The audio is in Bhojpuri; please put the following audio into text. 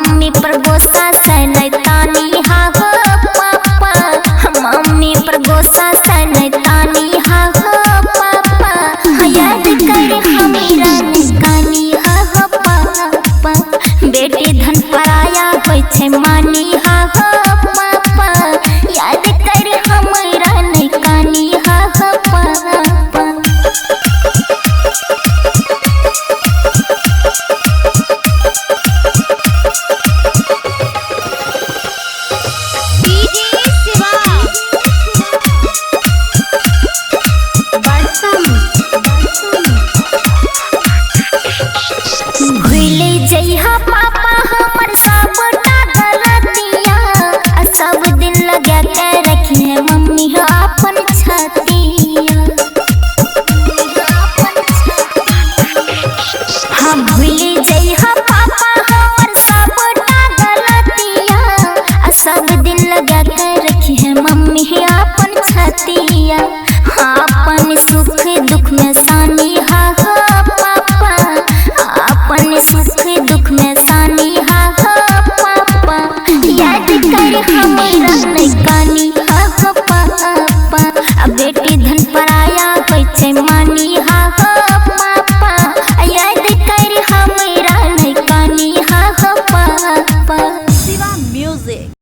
मम्मी पर गोसा सनैतानी हा हो पापा, मम्मी पर गोसा सनैतानी हा हो पापा, याद कर हमीरा निकानी हा हो पापा, बेटी धन पराया होय छै मानी हा हो पापा, याद कर हमीरा निकानी हा हो पापा। भूल जइहा पापा हमर सबटा गलतिया, सब दिन लगा के रखिए मम्मी अपन छतिया। हाँ भूल जइहा पापा हमर सबटा गलतिया, सब दिन लगा के रखिए मम्मी अपन छतिया। हाँ अपन सुख दुख में सानी हा हो पापा, अपन सुख दुख में सानी हा हो पापा, याद कर हमीरा निकानी हा हो पापा, बेटी धन पराया होय छै मानी हा हो पापा, याद कर हमीरा निकानी हा हो पापा। शिवा म्यूजिक।